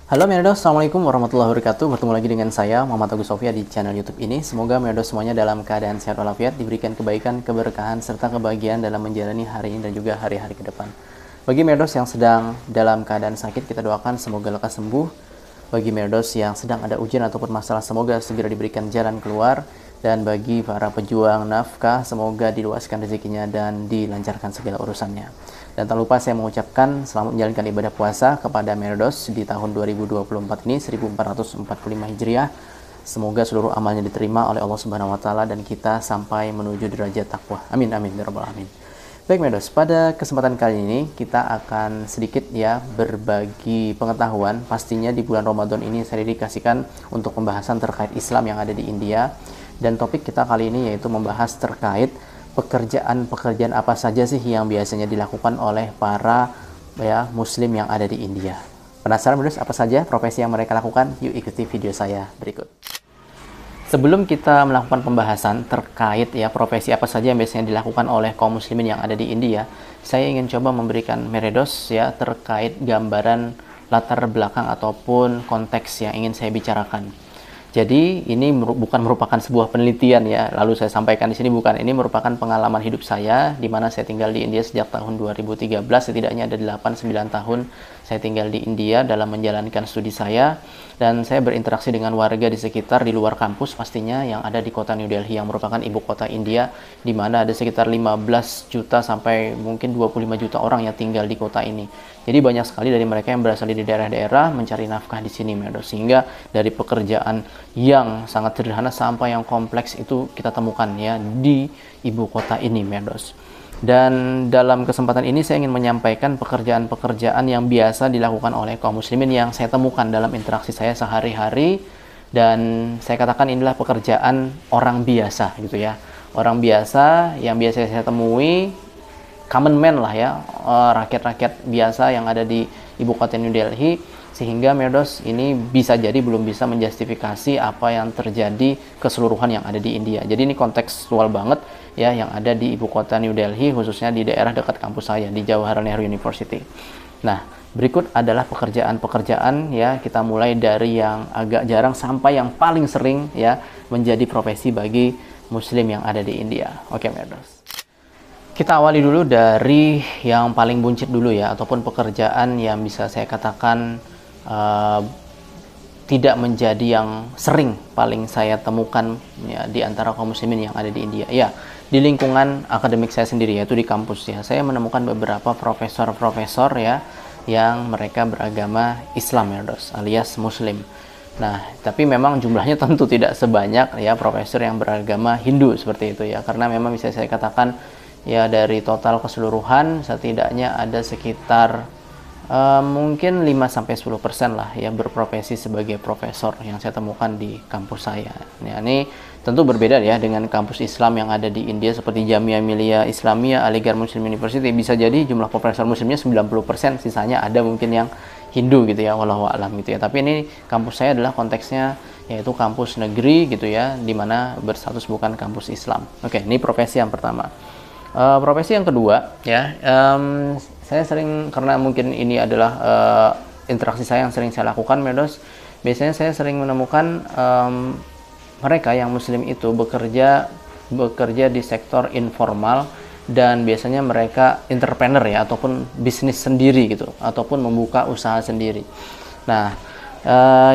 Halo Merdos, Assalamualaikum warahmatullahi wabarakatuh. Bertemu lagi dengan saya, Muhammad Agus Sofia di channel YouTube ini. Semoga Merdos semuanya dalam keadaan sehat walafiat, diberikan kebaikan, keberkahan, serta kebahagiaan dalam menjalani hari ini dan juga hari-hari ke depan. Bagi Merdos yang sedang dalam keadaan sakit, kita doakan semoga lekas sembuh. Bagi Merdos yang sedang ada ujian ataupun masalah, semoga segera diberikan jalan keluar. Dan bagi para pejuang nafkah, semoga diluaskan rezekinya dan dilancarkan segala urusannya. Dan tak lupa saya mengucapkan selamat menjalankan ibadah puasa kepada Merdos di tahun 2024 ini, 1445 Hijriah. Semoga seluruh amalnya diterima oleh Allah Subhanahu wa taala dan kita sampai menuju derajat takwa. Amin amin ya rabbal alamin. Baik Merdos, pada kesempatan kali ini kita akan sedikit berbagi pengetahuan. Pastinya di bulan Ramadan ini saya dedikasikan untuk pembahasan terkait Islam yang ada di India. Dan topik kita kali ini yaitu membahas terkait pekerjaan-pekerjaan apa saja sih yang biasanya dilakukan oleh para muslim yang ada di India. Penasaran Merdos apa saja profesi yang mereka lakukan? Yuk ikuti video saya berikut. Sebelum kita melakukan pembahasan terkait profesi apa saja yang biasanya dilakukan oleh kaum muslimin yang ada di India, saya ingin coba memberikan Merdos terkait gambaran latar belakang ataupun konteks yang ingin saya bicarakan. Jadi ini bukan merupakan sebuah penelitian lalu saya sampaikan di sini, bukan. Ini merupakan pengalaman hidup saya di mana saya tinggal di India sejak tahun 2013, setidaknya ada 8-9 tahun saya tinggal di India dalam menjalankan studi saya, dan saya berinteraksi dengan warga di sekitar di luar kampus pastinya yang ada di kota New Delhi yang merupakan ibu kota India, di mana ada sekitar 15 juta sampai mungkin 25 juta orang yang tinggal di kota ini. Jadi banyak sekali dari mereka yang berasal dari daerah-daerah mencari nafkah di sini, Merdos. Sehingga dari pekerjaan yang sangat sederhana sampai yang kompleks itu kita temukan di ibu kota ini, Merdos. Dan dalam kesempatan ini saya ingin menyampaikan pekerjaan-pekerjaan yang biasa dilakukan oleh kaum muslimin yang saya temukan dalam interaksi saya sehari-hari, dan saya katakan inilah pekerjaan orang biasa gitu ya. Orang biasa yang biasa saya temui, common man lah rakyat-rakyat biasa yang ada di ibu kota New Delhi, sehingga Merdos ini bisa jadi belum bisa menjustifikasi apa yang terjadi keseluruhan yang ada di India. Jadi ini kontekstual banget yang ada di ibu kota New Delhi, khususnya di daerah dekat kampus saya di Jawaharlal Nehru University. Nah, berikut adalah pekerjaan-pekerjaan kita mulai dari yang agak jarang sampai yang paling sering menjadi profesi bagi muslim yang ada di India. Oke, Merdos. Kita awali dulu dari yang paling buncit dulu ataupun pekerjaan yang bisa saya katakan tidak menjadi yang sering paling saya temukan di antara kaum muslimin yang ada di India. Di lingkungan akademik saya sendiri, yaitu di kampus saya menemukan beberapa profesor-profesor yang mereka beragama Islam, Merdos, alias muslim. Nah, tapi memang jumlahnya tentu tidak sebanyak profesor yang beragama Hindu seperti itu karena memang bisa saya katakan dari total keseluruhan setidaknya ada sekitar mungkin 5-10% lah berprofesi sebagai profesor yang saya temukan di kampus saya. Ini tentu berbeda dengan kampus Islam yang ada di India seperti Jamia Millia Islamia Aligarh Muslim University. Bisa jadi jumlah profesor muslimnya 90%, sisanya ada mungkin yang Hindu gitu wallahu a'lam gitu Tapi ini kampus saya adalah konteksnya yaitu kampus negeri gitu di mana berstatus bukan kampus Islam. Oke, ini profesi yang pertama. Profesi yang kedua saya sering, karena mungkin ini adalah interaksi saya yang sering saya lakukan, Merdos, biasanya saya sering menemukan mereka yang muslim itu bekerja di sektor informal, dan biasanya mereka entrepreneur ataupun bisnis sendiri gitu, ataupun membuka usaha sendiri. Nah,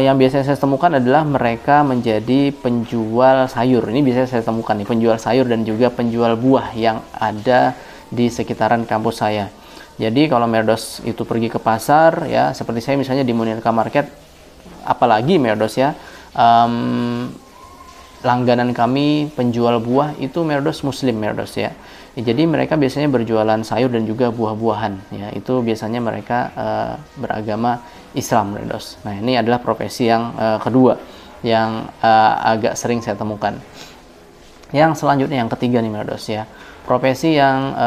yang biasanya saya temukan adalah mereka menjadi penjual sayur. Ini biasanya saya temukan penjual sayur dan juga penjual buah yang ada di sekitaran kampus saya. Jadi kalau Merdos itu pergi ke pasar seperti saya misalnya di Munirka Market, apalagi Merdos langganan kami penjual buah itu Merdos muslim, Merdos jadi mereka biasanya berjualan sayur dan juga buah-buahan itu biasanya mereka beragama Islam, Merdos. Nah, ini adalah profesi yang kedua yang agak sering saya temukan. Yang selanjutnya yang ketiga nih, Merdos profesi yang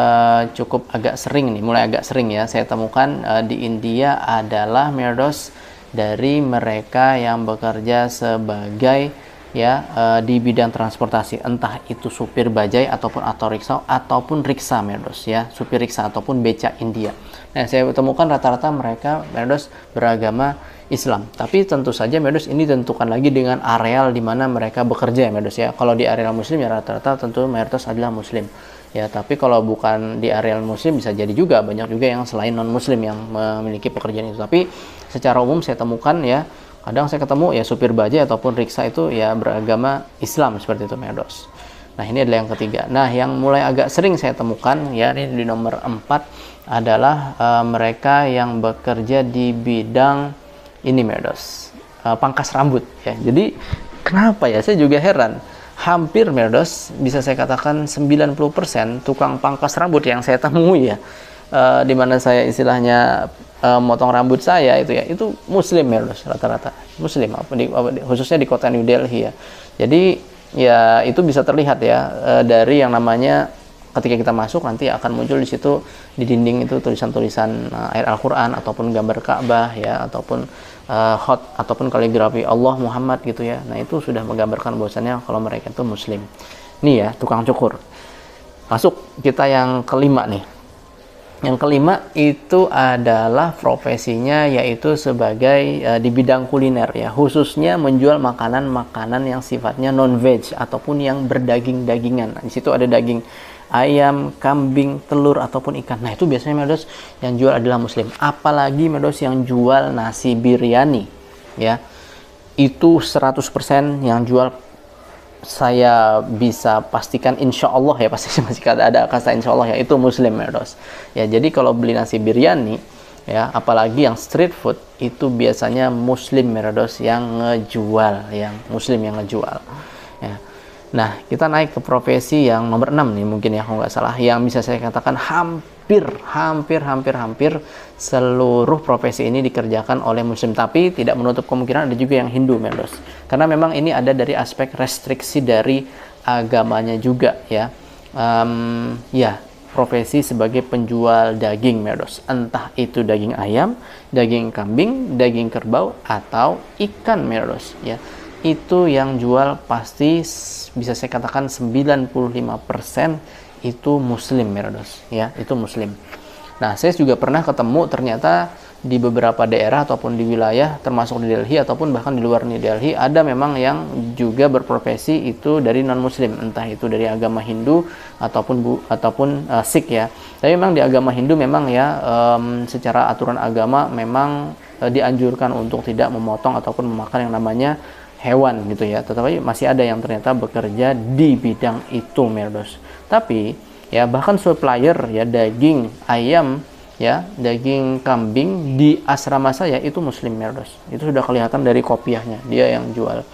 cukup agak sering mulai agak sering saya temukan di India adalah, Merdos, dari mereka yang bekerja sebagai ya di bidang transportasi, entah itu supir bajai ataupun riksa ataupun riksa Merdos ya, supir riksa ataupun beca India. Nah, saya temukan rata-rata mereka Merdos beragama Islam. Tapi tentu saja Merdos ini ditentukan lagi dengan areal di mana mereka bekerja ya Merdos ya. Kalau di areal muslim ya rata-rata tentu mayoritas adalah muslim. Ya, tapi kalau bukan di areal muslim bisa jadi juga banyak juga yang selain non muslim yang memiliki pekerjaan itu. Tapi secara umum saya temukan ya, kadang saya ketemu ya supir bajai ataupun riksa itu ya beragama Islam seperti itu Merdos. Nah, ini adalah yang ketiga. Nah, yang mulai agak sering saya temukan ya ini di nomor 4 adalah mereka yang bekerja di bidang ini Merdos, pangkas rambut ya. Jadi kenapa ya, saya juga heran. Hampir Merdos bisa saya katakan 90% tukang pangkas rambut yang saya temui ya, di mana saya istilahnya motong rambut saya itu muslim Merdos, rata-rata muslim khususnya di kota New Delhi ya. Jadi ya itu bisa terlihat ya dari yang namanya ketika kita masuk nanti akan muncul di situ di dinding itu tulisan-tulisan ayat Al-Qur'an ataupun gambar Ka'bah ya, ataupun ataupun kaligrafi Allah Muhammad gitu ya. Nah, itu sudah menggambarkan bahwasannya kalau mereka itu muslim. Nih ya, tukang cukur. Masuk kita yang kelima nih. Yang kelima itu adalah profesinya yaitu sebagai di bidang kuliner ya, khususnya menjual makanan-makanan yang sifatnya non-veg ataupun yang berdaging-dagingan. Nah, di situ ada daging ayam, kambing, telur ataupun ikan. Nah, itu biasanya Merdos yang jual adalah muslim. Apalagi Merdos yang jual nasi biryani ya. Itu 100% yang jual, saya bisa pastikan insya Allah ya, pasti masih ada kata insya Allah ya, itu muslim Merdos ya. Jadi kalau beli nasi biryani ya, apalagi yang street food, itu biasanya muslim Merdos yang ngejual, yang muslim yang ngejual ya. Nah, kita naik ke profesi yang nomor 6 nih mungkin ya, kalau nggak salah, yang bisa saya katakan hampir seluruh profesi ini dikerjakan oleh muslim, tapi tidak menutup kemungkinan ada juga yang Hindu Merdos, karena memang ini ada dari aspek restriksi dari agamanya juga ya. Ya, profesi sebagai penjual daging Merdos, entah itu daging ayam, daging kambing, daging kerbau atau ikan Merdos ya. Itu yang jual pasti bisa saya katakan 95% itu muslim Merdos ya, itu muslim. Nah, saya juga pernah ketemu ternyata di beberapa daerah ataupun di wilayah termasuk di Delhi ataupun bahkan di luar Delhi ada memang yang juga berprofesi itu dari non muslim, entah itu dari agama Hindu ataupun Sikh ya. Tapi memang di agama Hindu memang ya secara aturan agama memang dianjurkan untuk tidak memotong ataupun memakan yang namanya hewan gitu ya. Tetapi masih ada yang ternyata bekerja di bidang itu Merdos. Tapi ya bahkan supplier ya daging ayam ya, daging kambing di asrama saya itu muslim Merdos. Itu sudah kelihatan dari kopiahnya, dia yang jual,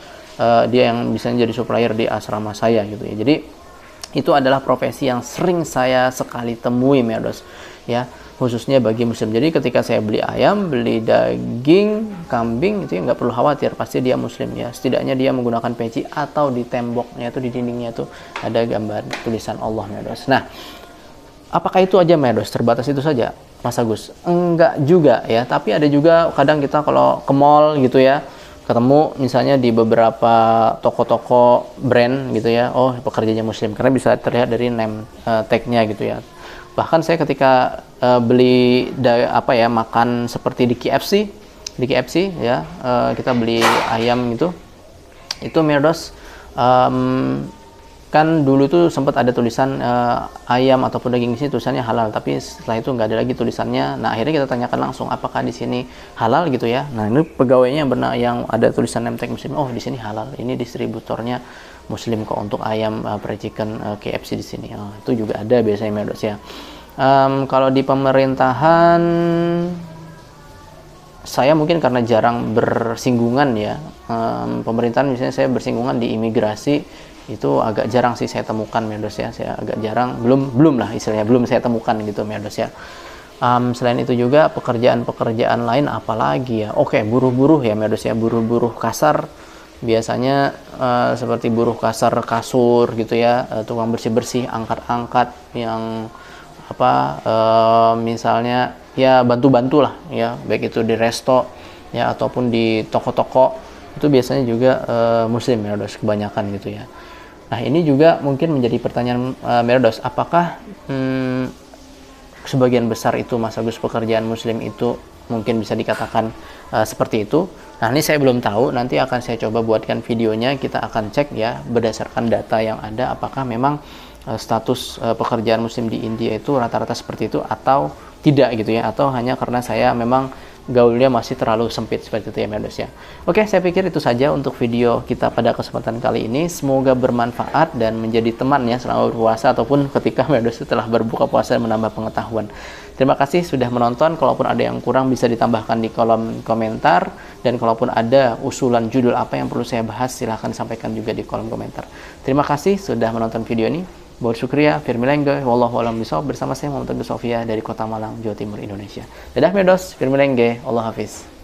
dia yang bisa jadi supplier di asrama saya gitu ya. Jadi itu adalah profesi yang sering saya sekali temui Merdos ya, khususnya bagi muslim. Jadi ketika saya beli ayam, beli daging kambing itu ya nggak perlu khawatir, pasti dia muslim ya. Setidaknya dia menggunakan peci atau di temboknya itu, di dindingnya itu ada gambar tulisan Allah Merdos. Nah, apakah itu aja Merdos? Terbatas itu saja Mas Agus? Enggak juga ya, tapi ada juga kadang kita kalau ke mall gitu ya, ketemu misalnya di beberapa toko-toko brand gitu ya, oh pekerjanya muslim, karena bisa terlihat dari name tag-nya gitu ya. Bahkan saya ketika beli makan seperti di KFC ya, kita beli ayam gitu, itu Merdos kan dulu tuh sempat ada tulisan ayam ataupun daging di sini tulisannya halal, tapi setelah itu nggak ada lagi tulisannya. Nah, akhirnya kita tanyakan langsung apakah di sini halal gitu ya. Nah, ini pegawainya yang ada tulisan name tag muslim, oh di sini halal, ini distributornya muslim kok untuk ayam fried chicken KFC di sini. Oh, itu juga ada biasanya Merdos ya. Kalau di pemerintahan saya mungkin karena jarang bersinggungan ya, pemerintahan misalnya saya bersinggungan di imigrasi itu agak jarang sih saya temukan Merdos ya. Saya agak jarang, belum lah istilahnya, belum saya temukan gitu Merdos ya. Selain itu juga pekerjaan-pekerjaan lain apalagi ya, oke, buruh-buruh ya Merdos ya, buruh-buruh kasar biasanya seperti buruh kasar kasur gitu ya, tukang bersih-bersih, angkat-angkat yang misalnya ya bantu-bantu lah ya, baik itu di resto ya ataupun di toko-toko itu biasanya juga muslim Mirados, kebanyakan gitu ya. Nah ini juga mungkin menjadi pertanyaan Mirados, apakah sebagian besar itu Mas Agus pekerjaan muslim itu mungkin bisa dikatakan seperti itu. Nah ini saya belum tahu, nanti akan saya coba buatkan videonya, kita akan cek ya berdasarkan data yang ada, apakah memang status pekerjaan muslim di India itu rata-rata seperti itu atau tidak gitu ya, atau hanya karena saya memang gaulnya masih terlalu sempit seperti itu ya Mirados ya. Oke, saya pikir itu saja untuk video kita pada kesempatan kali ini. Semoga bermanfaat dan menjadi teman ya selama berpuasa ataupun ketika Mirados setelah berbuka puasa dan menambah pengetahuan. Terima kasih sudah menonton. Kalaupun ada yang kurang bisa ditambahkan di kolom komentar, dan kalaupun ada usulan judul apa yang perlu saya bahas silahkan sampaikan juga di kolom komentar. Terima kasih sudah menonton video ini. Buat syukriya, firmilengge, wallahu a'lam bishawab, bersama saya Muhammad Agus Sofia dari Kota Malang, Jawa Timur, Indonesia. Dadah Mirados, firmilengge, Allah Hafiz.